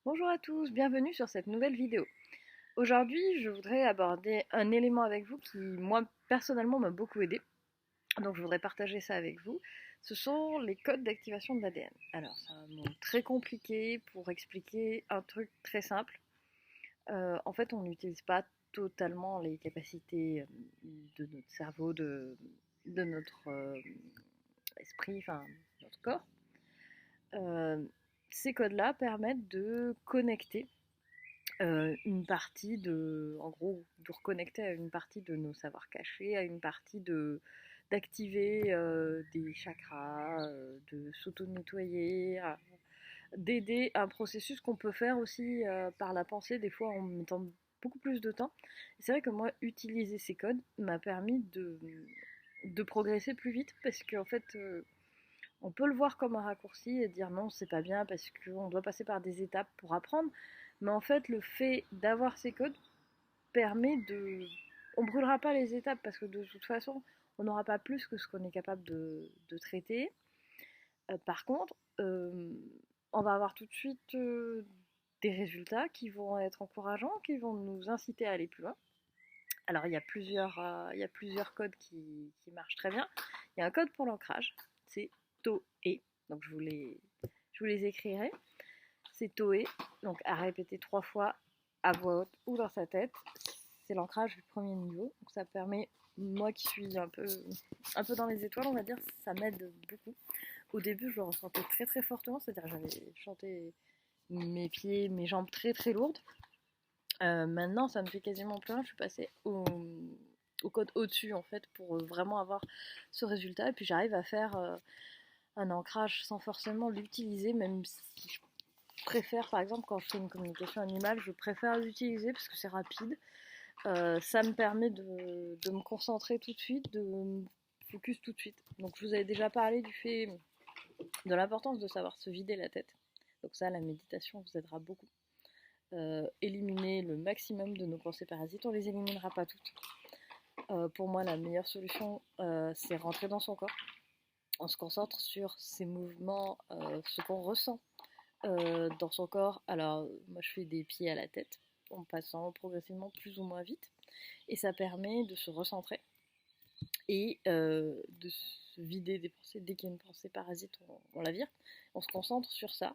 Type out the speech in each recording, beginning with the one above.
Bonjour à tous, bienvenue sur cette nouvelle vidéo. Aujourd'hui, je voudrais aborder un élément avec vous qui, moi, personnellement, m'a beaucoup aidé. Donc, je voudrais partager ça avec vous. Ce sont les codes d'activation de l'ADN. Alors, c'est un mot très compliqué pour expliquer un truc très simple. En fait, on n'utilise pas totalement les capacités de notre cerveau, de notre esprit, enfin, notre corps. Euh, Ces codes-là permettent de connecter une partie de, en gros, de reconnecter à une partie de nos savoirs cachés, à une partie d'activer des chakras, de s'auto-nettoyer, d'aider un processus qu'on peut faire aussi par la pensée, des fois en mettant beaucoup plus de temps. Et c'est vrai que moi, utiliser ces codes m'a permis de progresser plus vite parce qu'en fait, on peut le voir comme un raccourci et dire non, c'est pas bien parce qu'on doit passer par des étapes pour apprendre. Mais en fait, le fait d'avoir ces codes permet de. On brûlera pas les étapes parce que de toute façon, on n'aura pas plus que ce qu'on est capable de traiter. Par contre, on va avoir tout de suite des résultats qui vont être encourageants, qui vont nous inciter à aller plus loin. Alors, il y a plusieurs codes qui marchent très bien. Il y a un code pour l'ancrage, c'est TOE. Donc, je vous les écrirai. C'est TOE, donc à répéter 3 fois à voix haute ou dans sa tête. C'est l'ancrage du premier niveau. Donc, ça permet, moi qui suis un peu dans les étoiles, on va dire, ça m'aide beaucoup. Au début, je le ressentais très très fortement, c'est-à-dire j'avais chanté mes pieds, mes jambes très très lourdes. Maintenant, ça me fait quasiment plus rien. Je suis passée au code au-dessus, en fait, pour vraiment avoir ce résultat. Et puis, j'arrive à faire un ancrage sans forcément l'utiliser, même si je préfère, par exemple, quand je fais une communication animale, je préfère l'utiliser parce que c'est rapide. Ça me permet de me concentrer tout de suite, de me focus tout de suite. Donc, je vous avais déjà parlé du fait de l'importance de savoir se vider la tête. Donc, ça, la méditation vous aidera beaucoup. Éliminer le maximum de nos pensées parasites. On les éliminera pas toutes. Pour moi, la meilleure solution, c'est rentrer dans son corps. On se concentre sur ses mouvements, ce qu'on ressent dans son corps. Alors, moi, je fais des pieds à la tête, en passant progressivement plus ou moins vite. Et ça permet de se recentrer et de se vider des pensées. Dès qu'il y a une pensée parasite, on la vire. On se concentre sur ça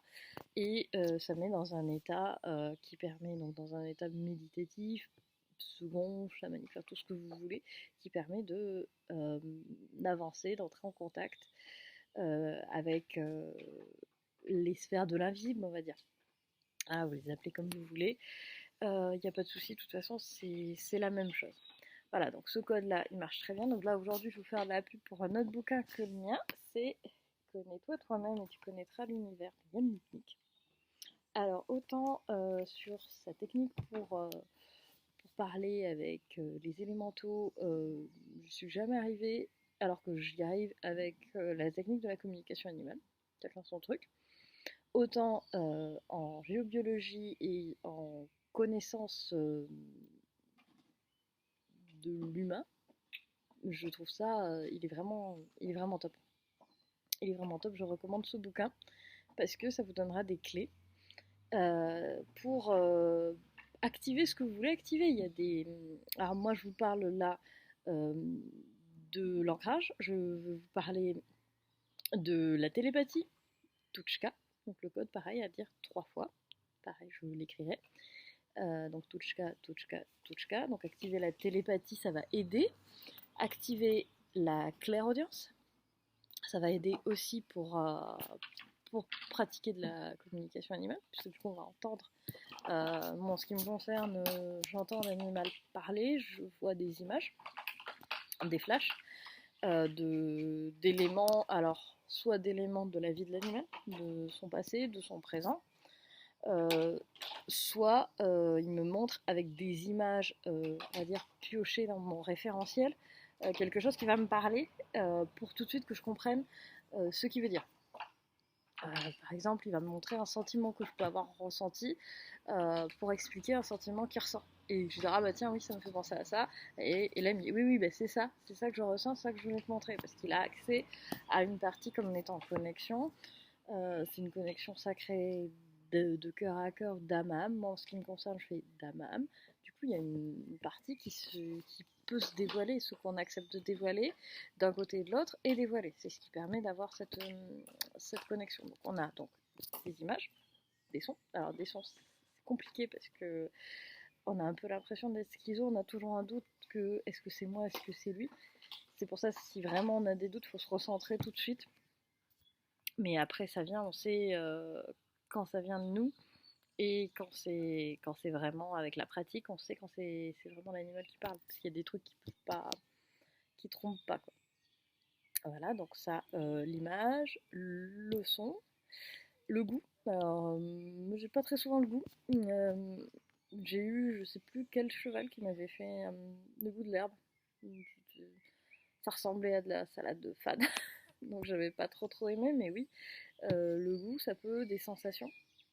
et ça met dans un état qui permet, donc dans un état méditatif, second, chamanique, enfin tout ce que vous voulez, qui permet d'avancer, d'entrer en contact avec les sphères de l'invisible, on va dire. Ah, vous les appelez comme vous voulez, il n'y a pas de souci, de toute façon, c'est la même chose. Voilà, donc ce code-là, il marche très bien. Donc là, aujourd'hui, je vais vous faire de la pub pour un autre bouquin que le mien. C'est Connais-toi toi-même et tu connaîtras l'univers de Yann Lipnik. Alors, autant sur sa technique pour parler avec les élémentaux, je suis jamais arrivée, alors que j'y arrive avec la technique de la communication animale. Chacun son truc. Autant en géobiologie et en connaissance de l'humain, je trouve ça, il est vraiment top. Il est vraiment top, je recommande ce bouquin parce que ça vous donnera des clés pour activer ce que vous voulez activer. Il y a des... Alors moi je vous parle là euh, de l'ancrage, je veux vous parler de la télépathie, Touchka, donc le code pareil à dire 3 fois, pareil je vous l'écrirai. Donc Touchka, Touchka, Touchka, donc activer la télépathie ça va aider, activer la clairaudience, ça va aider aussi pour pratiquer de la communication animale, puisque du coup on va entendre. Moi, en ce qui me concerne, j'entends l'animal parler, je vois des images, des flashs d'éléments, alors soit d'éléments de la vie de l'animal, de son passé, de son présent, soit il me montre avec des images, on va dire piochées dans mon référentiel, quelque chose qui va me parler pour tout de suite que je comprenne ce qu'il veut dire. Par exemple, il va me montrer un sentiment que je peux avoir ressenti pour expliquer un sentiment qu'il ressent. Et je dirais, ah bah tiens, oui, ça me fait penser à ça. Et là, il me dit, oui, oui, bah c'est ça que je ressens, c'est ça que je voulais te montrer. Parce qu'il a accès à une partie comme étant en connexion. C'est une connexion sacrée de cœur à cœur d'âme à âme. Moi, en ce qui me concerne, je fais d'âme à âme. Du coup, il y a une partie qui peut se dévoiler, ce qu'on accepte de dévoiler d'un côté et de l'autre, et dévoiler. C'est ce qui permet d'avoir cette connexion. Donc, on a donc des images, des sons. Alors, des sons, c'est compliqué parce que on a un peu l'impression d'être schizo, on a toujours un doute que est-ce que c'est moi, est-ce que c'est lui. C'est pour ça, si vraiment on a des doutes, il faut se recentrer tout de suite. Mais après, ça vient, on sait quand ça vient de nous. Et quand c'est vraiment avec la pratique, on sait quand c'est vraiment l'animal qui parle. Parce qu'il y a des trucs qui peuvent pas, qui trompent pas, quoi. Voilà, donc ça, l'image, le son, le goût. Alors, j'ai pas très souvent le goût. J'ai eu, je sais plus quel cheval qui m'avait fait le goût de l'herbe. Ça ressemblait à de la salade de fade. Donc j'avais pas trop aimé, mais oui, le goût, ça peut, des sensations.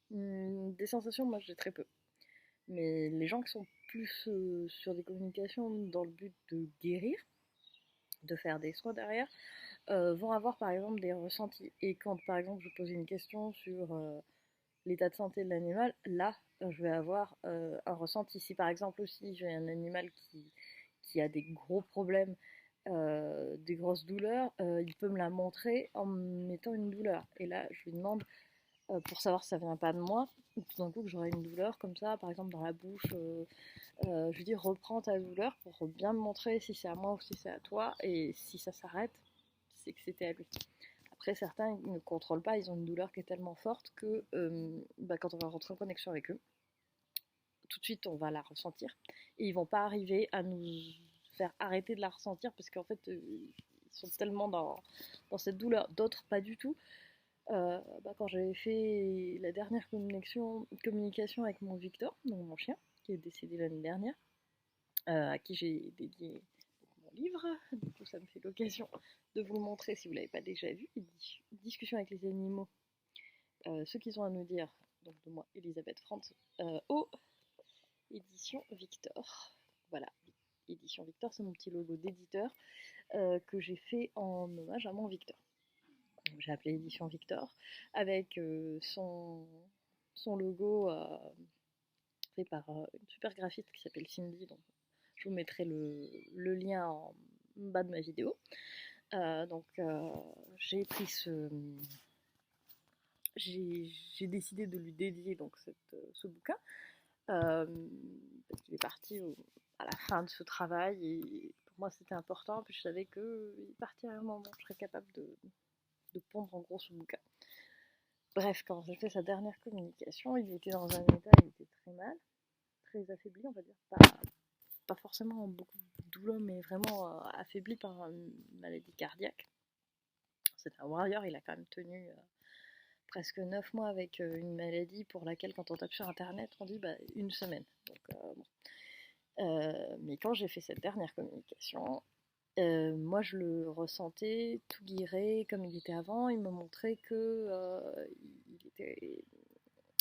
Des sensations, moi j'ai très peu. Mais les gens qui sont plus sur des communications dans le but de guérir, de faire des soins derrière, vont avoir par exemple des ressentis. Et quand par exemple je pose une question sur l'état de santé de l'animal, là je vais avoir un ressenti. Si par exemple aussi j'ai un animal qui a des gros problèmes, des grosses douleurs, il peut me la montrer en me mettant une douleur. Et là je lui demande pour savoir si ça vient pas de moi, ou tout d'un coup que j'aurai une douleur comme ça, par exemple dans la bouche, je lui dis reprends ta douleur pour bien me montrer si c'est à moi ou si c'est à toi, et si ça s'arrête, c'est que c'était à lui. Après certains ils ne contrôlent pas, ils ont une douleur qui est tellement forte que quand on va rentrer en connexion avec eux, tout de suite on va la ressentir, et ils vont pas arriver à nous faire arrêter de la ressentir parce qu'en fait ils sont tellement dans cette douleur, d'autres pas du tout. Quand j'avais fait la dernière communication avec mon Victor, donc mon chien, qui est décédé l'année dernière, à qui j'ai dédié mon livre. Du coup, ça me fait l'occasion de vous le montrer si vous ne l'avez pas déjà vu. Discussion avec les animaux, ce qu'ils ont à nous dire, donc de moi, Elisabeth Franz, aux éditions Victor. Voilà, édition Victor, c'est mon petit logo d'éditeur que j'ai fait en hommage à mon Victor. J'ai appelé édition Victor, avec son logo fait par une super graphiste qui s'appelle Cindy, donc je vous mettrai le lien en bas de ma vidéo. J'ai pris j'ai décidé de lui dédier donc ce bouquin parce qu'il est parti à la fin de ce travail, et pour moi c'était important, puis je savais qu'il partirait à un moment, je serais capable de pondre en gros ce bouquin. Bref, quand j'ai fait sa dernière communication, il était dans un état, il était très mal, très affaibli, on va dire. Pas forcément beaucoup de douleur, mais vraiment affaibli par une maladie cardiaque. C'est un warrior, il a quand même tenu presque 9 mois avec une maladie pour laquelle, quand on tape sur internet, on dit une semaine. Donc, mais quand j'ai fait cette dernière communication, moi je le ressentais tout guéri comme il était avant. Il me montrait que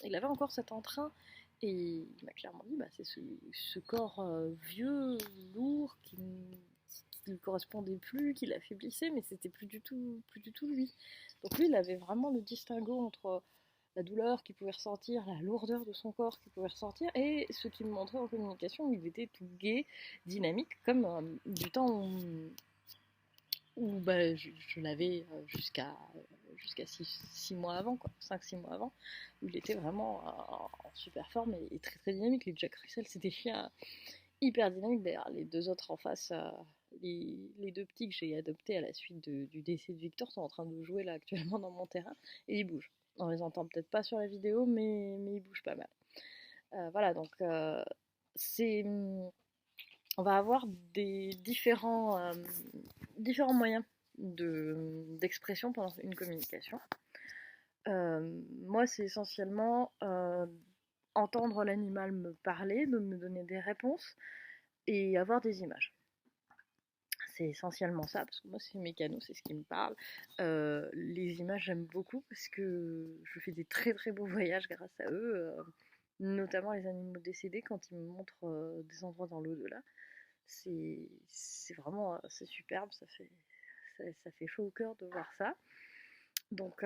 il avait encore cet entrain, et il m'a clairement dit c'est ce corps vieux, lourd, qui ne lui correspondait plus, qui l'affaiblissait, mais c'était plus du tout lui. Donc lui, il avait vraiment le distinguo entre la douleur qu'il pouvait ressentir, la lourdeur de son corps qu'il pouvait ressentir, et ce qu'il me montrait en communication, où il était tout gai, dynamique, comme du temps où je l'avais jusqu'à 6 mois avant, 5-6 mois avant, où il était vraiment en super forme et très dynamique. Les Jack Russell, c'est des chiens hyper dynamiques. D'ailleurs, les deux autres en face, les deux petits que j'ai adoptés à la suite du décès de Victor, sont en train de jouer là actuellement dans mon terrain, et ils bougent. On les entend peut-être pas sur la vidéo, mais ils bougent pas mal. Voilà, donc c'est on va avoir des différents moyens d'expression pendant une communication. Moi, c'est essentiellement entendre l'animal me parler, de me donner des réponses et avoir des images. C'est essentiellement ça, parce que moi, c'est mes canaux, c'est ce qui me parle. Les images, j'aime beaucoup parce que je fais des très beaux voyages grâce à eux, notamment les animaux décédés, quand ils me montrent des endroits dans l'au-delà. C'est vraiment c'est superbe, ça fait chaud au cœur de voir ça. Donc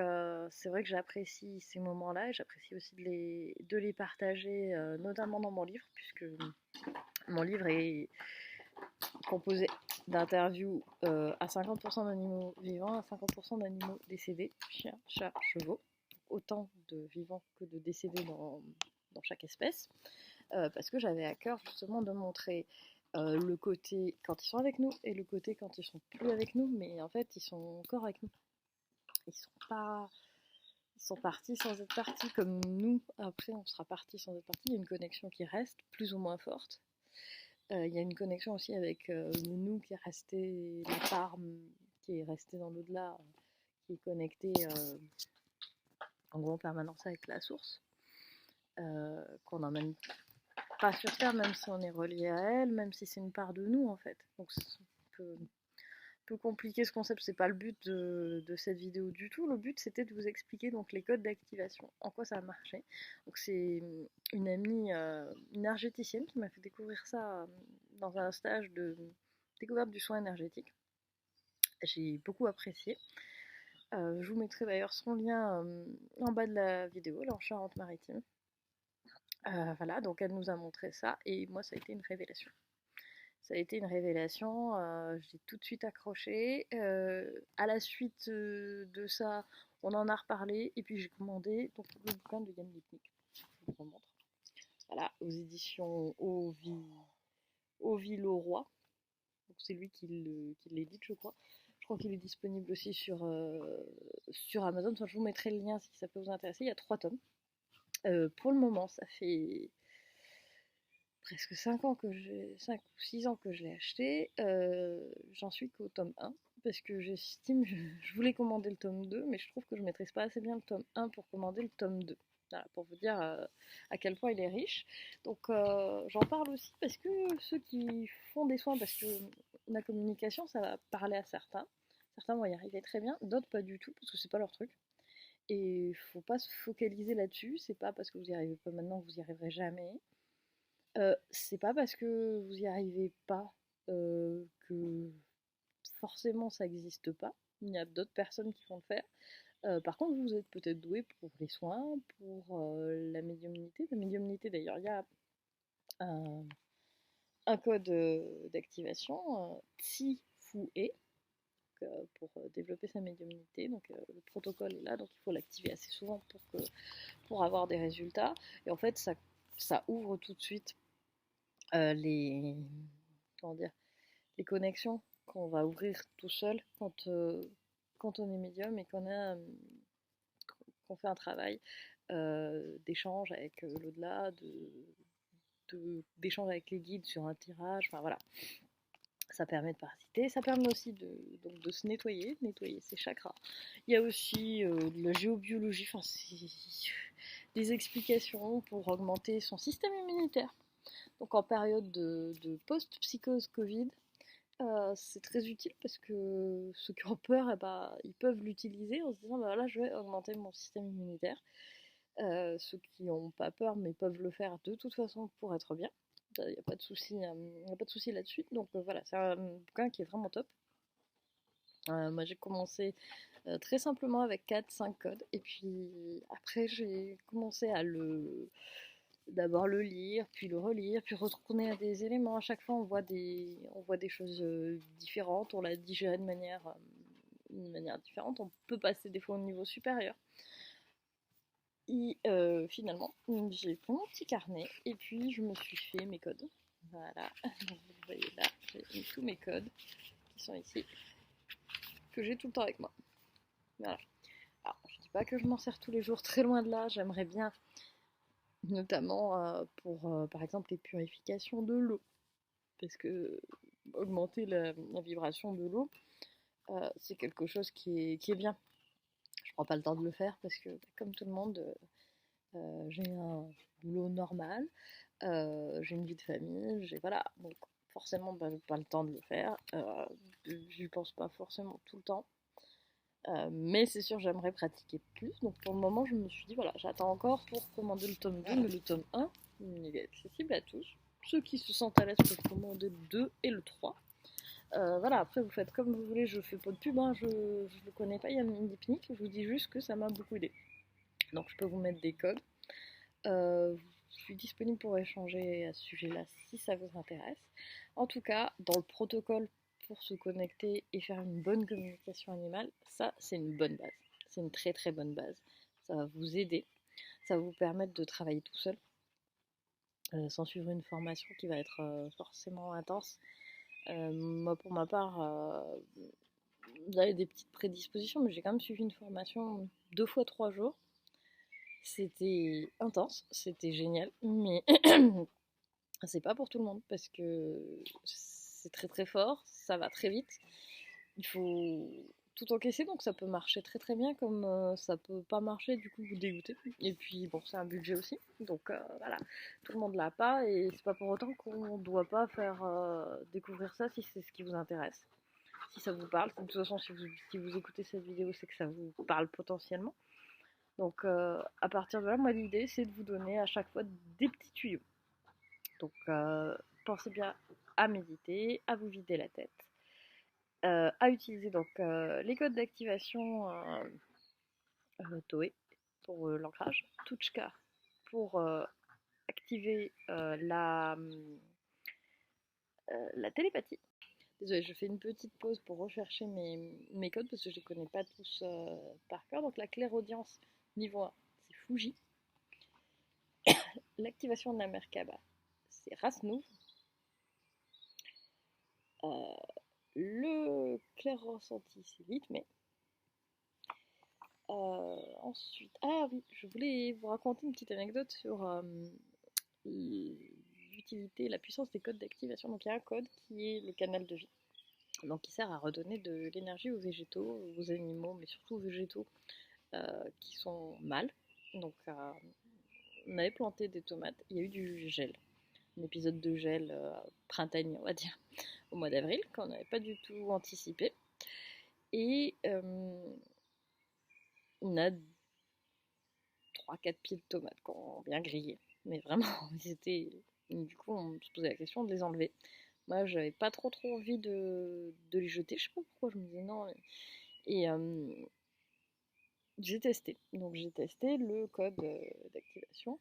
c'est vrai que j'apprécie ces moments-là et j'apprécie aussi de les partager, notamment dans mon livre, puisque mon livre est composé d'interviews à 50% d'animaux vivants, à 50% d'animaux décédés, chiens, chats, chevaux, autant de vivants que de décédés dans chaque espèce, parce que j'avais à cœur justement de montrer le côté quand ils sont avec nous et le côté quand ils sont plus avec nous, mais en fait ils sont encore avec nous. Ils sont pas, ils sont partis sans être partis comme nous. Après, on sera partis sans être partis. Il y a une connexion qui reste, plus ou moins forte. Il y a une connexion aussi avec le nous qui est resté, la part qui est restée dans l'au-delà, qui est connectée en gros en permanence avec la source, qu'on n'emmène pas sur Terre, même si on est relié à elle, même si c'est une part de nous en fait. Donc c'est un peu compliqué ce concept, c'est pas le but de cette vidéo du tout. Le but c'était de vous expliquer donc les codes d'activation, en quoi ça a marché. Donc c'est une amie, une énergéticienne qui m'a fait découvrir ça dans un stage de découverte du soin énergétique. J'ai beaucoup apprécié. Je vous mettrai d'ailleurs son lien en bas de la vidéo, elle est en Charente-Maritime. Voilà, donc elle nous a montré ça et moi ça a été une révélation. Ça a été une révélation, j'ai tout de suite accroché. À la suite de ça, on en a reparlé et puis j'ai commandé donc, le bouquin de Yann Lipnik. Je vous le remontre. Voilà, aux éditions Ovi Leroy. Donc c'est lui qui l'édite, je crois. Je crois qu'il est disponible aussi sur Amazon. Enfin, je vous mettrai le lien si ça peut vous intéresser. Il y a 3 tomes. Pour le moment, ça fait presque 5 ans que 5 ou 6 ans que je l'ai acheté. J'en suis qu'au tome 1 parce que j'estime, je voulais commander le tome 2, mais je trouve que je maîtrise pas assez bien le tome 1 pour commander le tome 2. Voilà, pour vous dire à quel point il est riche. Donc j'en parle aussi parce que ceux qui font des soins, parce que la communication, ça va parler à certains. Certains vont y arriver très bien, d'autres pas du tout, parce que c'est pas leur truc. Et il faut pas se focaliser là-dessus, c'est pas parce que vous y arrivez pas maintenant que vous y arriverez jamais. C'est pas parce que vous y arrivez pas que forcément ça n'existe pas. Il y a d'autres personnes qui vont le faire. Par contre, vous êtes peut-être doué pour les soins, pour la médiumnité. La médiumnité, d'ailleurs, il y a un, un code d'activation, Tsi-Fu-E, pour développer sa médiumnité. Donc le protocole est là, donc il faut l'activer assez souvent pour avoir des résultats. Et en fait, ça ouvre tout de suite les, comment dire, les connexions qu'on va ouvrir tout seul quand on est médium et qu'on fait un travail d'échange avec l'au-delà, d'échange avec les guides sur un tirage, enfin voilà. Ça permet de parasiter, ça permet aussi donc de se nettoyer ses chakras. Il y a aussi de la géobiologie, enfin des explications pour augmenter son système immunitaire. Donc en période de post-psychose Covid, c'est très utile parce que ceux qui ont peur, eh ben, ils peuvent l'utiliser en se disant bah là je vais augmenter mon système immunitaire. Ceux qui n'ont pas peur mais peuvent le faire de toute façon pour être bien. Il n'y a pas de souci, là-dessus. Donc voilà, c'est un bouquin qui est vraiment top. Moi j'ai commencé très simplement avec 4-5 codes et puis après j'ai commencé à d'abord le lire, puis le relire, puis retourner à des éléments. À chaque fois, on voit des choses différentes, on l'a digéré d'une manière différente. On peut passer des fois au niveau supérieur. Et finalement, j'ai pris mon petit carnet et puis je me suis fait mes codes. Voilà, donc vous le voyez là, j'ai mis tous mes codes qui sont ici, que j'ai tout le temps avec moi. Voilà. Alors, je dis pas que je m'en sers tous les jours, très loin de là, j'aimerais bien, notamment pour par exemple les purifications de l'eau. Parce que augmenter la vibration de l'eau, c'est quelque chose qui est bien. Je prends pas le temps de le faire parce que, comme tout le monde, j'ai un boulot normal, j'ai une vie de famille, voilà, donc forcément, j'ai pas le temps de le faire. J'y pense pas forcément tout le temps. Mais c'est sûr, j'aimerais pratiquer plus. Donc pour le moment, je me suis dit, voilà, j'attends encore pour commander le tome 2, mais le tome 1, il est accessible à tous. Ceux qui se sentent à l'aise peuvent commander le 2 et le 3. Voilà, après vous faites comme vous voulez, je fais pas de pub, hein, je ne connais pas Yann Dipnik, je vous dis juste que ça m'a beaucoup aidé. Donc je peux vous mettre des codes. Je suis disponible pour échanger à ce sujet-là si ça vous intéresse. En tout cas, dans le protocole pour se connecter et faire une bonne communication animale, ça c'est une bonne base. C'est une très très bonne base. Ça va vous aider, ça va vous permettre de travailler tout seul, sans suivre une formation qui va être forcément intense. Moi pour ma part, j'avais des petites prédispositions, mais j'ai quand même suivi une formation 2 fois 3 jours. C'était intense, c'était génial, mais c'est pas pour tout le monde parce que c'est très très fort, ça va très vite. Il faut tout encaisser, donc ça peut marcher très très bien comme ça peut pas marcher, du coup vous dégoûter. Et puis bon, c'est un budget aussi, donc voilà, tout le monde l'a pas et c'est pas pour autant qu'on doit pas faire découvrir ça si c'est ce qui vous intéresse, si ça vous parle. De toute façon, si vous écoutez cette vidéo, c'est que ça vous parle potentiellement. Donc à partir de là, moi l'idée c'est de vous donner à chaque fois des petits tuyaux. Donc pensez bien à méditer, à vous vider la tête, à utiliser donc les codes d'activation Toei pour l'ancrage, Touchka pour activer la télépathie. Désolée, je fais une petite pause pour rechercher mes codes parce que je ne les connais pas tous par cœur. Donc la clairaudience niveau 1, c'est Fuji. L'activation de la Merkaba, c'est Rasnouv. Le clair ressenti, c'est Litmé. Ensuite, ah oui, je voulais vous raconter une petite anecdote sur l'utilité, la puissance des codes d'activation. Donc il y a un code qui est le canal de vie, donc qui sert à redonner de l'énergie aux végétaux, aux animaux, mais surtout aux végétaux qui sont mal. Donc on avait planté des tomates, il y a eu du gel, un épisode de gel printanier, on va dire, au mois d'avril, qu'on n'avait pas du tout anticipé. Et on a 3-4 pieds de tomates qui ont bien grillé. Mais vraiment, c'était. Du coup, on se posait la question de les enlever. Moi, j'avais pas trop envie de les jeter. Je sais pas pourquoi, je me disais non. Et j'ai testé. Donc, j'ai testé le code d'activation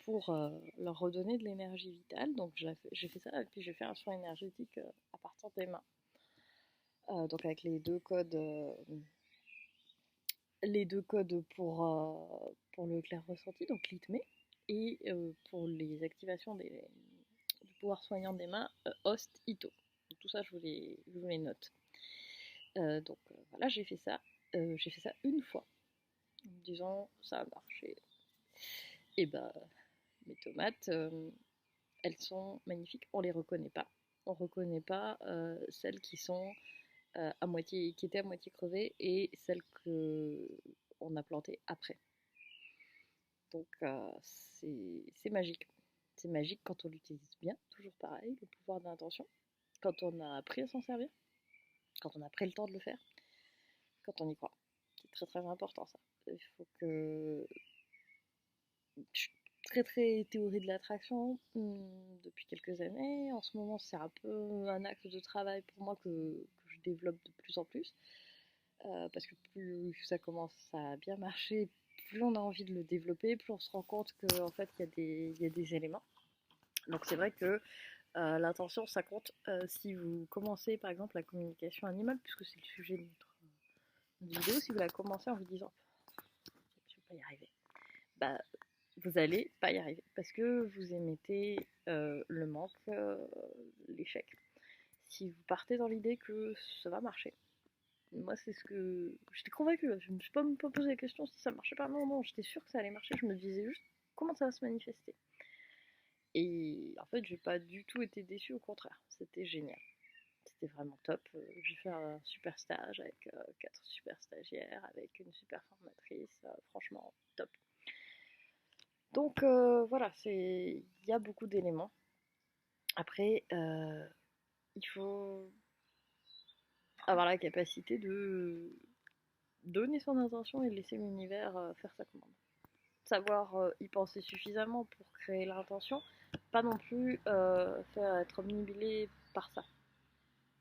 pour leur redonner de l'énergie vitale. Donc, j'ai fait ça et puis j'ai fait un soin énergétique à partir des mains. Donc, avec les deux codes pour le clair ressenti, donc litmé, et pour les activations du pouvoir soignant des mains, Host Ito. Donc, tout ça, je vous les note. Donc voilà, j'ai fait ça. J'ai fait ça une fois, en me disant ça a marché. Et bah, mes tomates, elles sont magnifiques. On les reconnaît pas. On reconnaît pas celles qui sont qui étaient à moitié crevées et celles que on a plantées après. Donc c'est magique. C'est magique quand on l'utilise bien, toujours pareil, le pouvoir de l'intention. Quand on a appris à s'en servir, quand on a pris le temps de le faire, quand on y croit. C'est très très important ça. Il faut que... Je suis très très théorie de l'attraction depuis quelques années. En ce moment c'est un peu un axe de travail pour moi que je développe de plus en plus. Parce que plus ça commence à bien marcher, plus on a envie de le développer, plus on se rend compte qu'en fait il y a des éléments. Donc c'est vrai que l'intention ça compte si vous commencez par exemple la communication animale, puisque c'est le sujet de notre vidéo, si vous la commencez en vous disant je vais pas y arriver, bah vous allez pas y arriver parce que vous émettez le manque, l'échec. Si vous partez dans l'idée que ça va marcher, moi, c'est ce que. J'étais convaincue, je me suis pas posé la question si ça marchait pas. Non, non, j'étais sûre que ça allait marcher. Je me disais juste comment ça va se manifester. Et en fait, j'ai pas du tout été déçue, au contraire. C'était génial. C'était vraiment top. J'ai fait un super stage avec 4 super stagiaires, avec une super formatrice. Franchement, top. Donc voilà, il y a beaucoup d'éléments. Après, il faut avoir la capacité de donner son intention et laisser l'univers faire sa commande. Savoir y penser suffisamment pour créer l'intention, pas non plus faire être omnibulé par ça.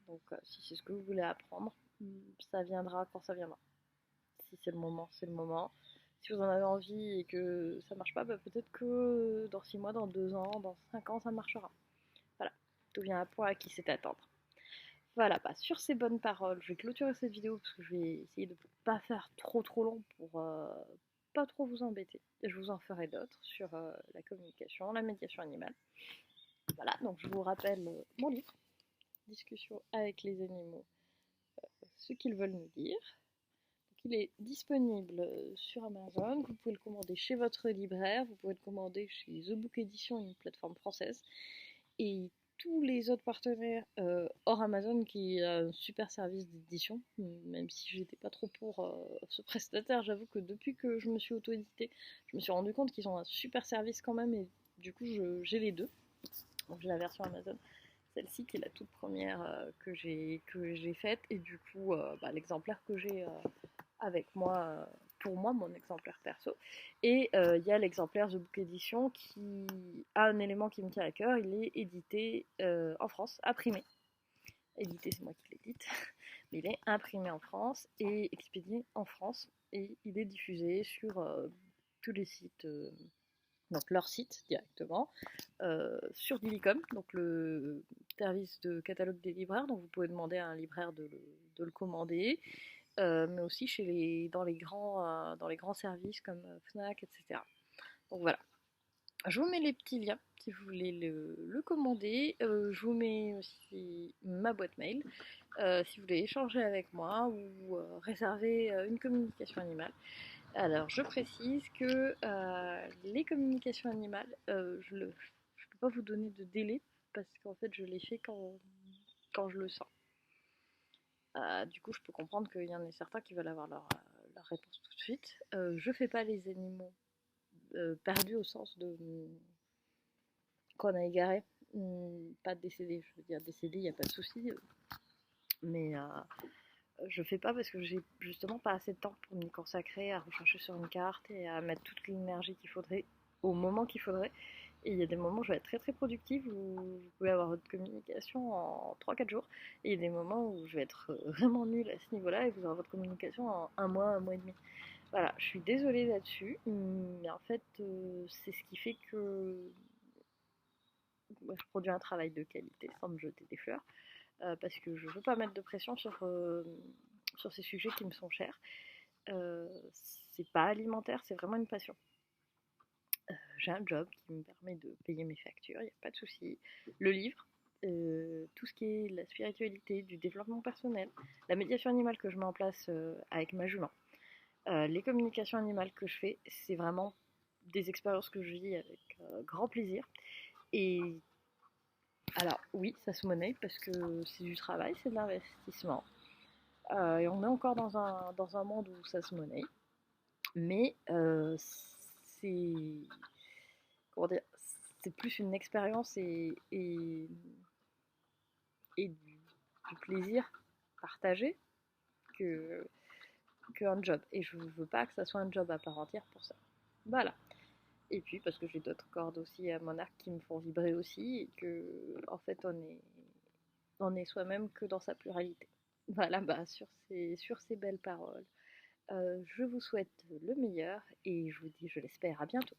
Donc si c'est ce que vous voulez apprendre, ça viendra quand ça viendra. Si c'est le moment, c'est le moment. Si vous en avez envie et que ça marche pas, bah, peut-être que dans 6 mois, dans 2 ans, dans 5 ans, ça marchera. Voilà, tout vient à point à qui sait attendre. Voilà, bah, sur ces bonnes paroles, je vais clôturer cette vidéo parce que je vais essayer de ne pas faire trop long pour pas trop vous embêter. Je vous en ferai d'autres sur la communication, la médiation animale. Voilà, donc je vous rappelle mon livre, Discussion avec les animaux, ce qu'ils veulent nous dire. Donc, il est disponible sur Amazon, vous pouvez le commander chez votre libraire, vous pouvez le commander chez The Book Edition, une plateforme française, et tous les autres partenaires hors Amazon qui a un super service d'édition, même si j'étais pas trop pour ce prestataire, j'avoue que depuis que je me suis auto-édité, je me suis rendu compte qu'ils ont un super service quand même, et du coup j'ai les deux. Donc j'ai la version Amazon, celle-ci qui est la toute première que j'ai faite, et du coup l'exemplaire que j'ai avec moi, pour moi, mon exemplaire perso. Et il y a l'exemplaire The Book Edition qui a un élément qui me tient à cœur, il est édité en France, imprimé. Édité, c'est moi qui l'édite, mais il est imprimé en France et expédié en France, et il est diffusé sur tous les sites, donc leur site directement, sur Dilicom, donc le service de catalogue des libraires, donc vous pouvez demander à un libraire de le commander, mais aussi dans les grands services comme Fnac, etc. Donc voilà. Je vous mets les petits liens si vous voulez le commander. Je vous mets aussi ma boîte mail si vous voulez échanger avec moi ou réserver une communication animale. Alors je précise que les communications animales, je ne peux pas vous donner de délai parce qu'en fait je les fais quand je le sens. Du coup, je peux comprendre qu'il y en a certains qui veulent avoir leur réponse tout de suite. Je fais pas les animaux perdus au sens de qu'on a égaré, pas décédés. Je veux dire décédés, il n'y a pas de souci, mais je fais pas parce que j'ai justement pas assez de temps pour m'y consacrer à rechercher sur une carte et à mettre toute l'énergie qu'il faudrait au moment qu'il faudrait. Et il y a des moments où je vais être très productive, où vous pouvez avoir votre communication en 3-4 jours. Et il y a des moments où je vais être vraiment nulle à ce niveau-là et vous aurez votre communication en un mois et demi. Voilà, je suis désolée là-dessus, mais en fait, c'est ce qui fait que moi, je produis un travail de qualité sans me jeter des fleurs, parce que je veux pas mettre de pression sur ces sujets qui me sont chers. Euh, c'est pas alimentaire, c'est vraiment une passion. J'ai un job qui me permet de payer mes factures, il n'y a pas de souci. Le livre, tout ce qui est la spiritualité, du développement personnel, la médiation animale que je mets en place avec ma jument, les communications animales que je fais, c'est vraiment des expériences que je vis avec grand plaisir. Et alors oui, ça se monnaie parce que c'est du travail, c'est de l'investissement. Et on est encore dans un monde où ça se monnaie. Mais c'est comment dire, c'est plus une expérience et du plaisir partagé que qu'un job. Et je veux pas que ça soit un job à part entière pour ça. Voilà. Et puis parce que j'ai d'autres cordes aussi à mon arc qui me font vibrer aussi et que en fait on est soi-même que dans sa pluralité. Voilà, bah sur ces belles paroles, je vous souhaite le meilleur et je vous dis, je l'espère, à bientôt.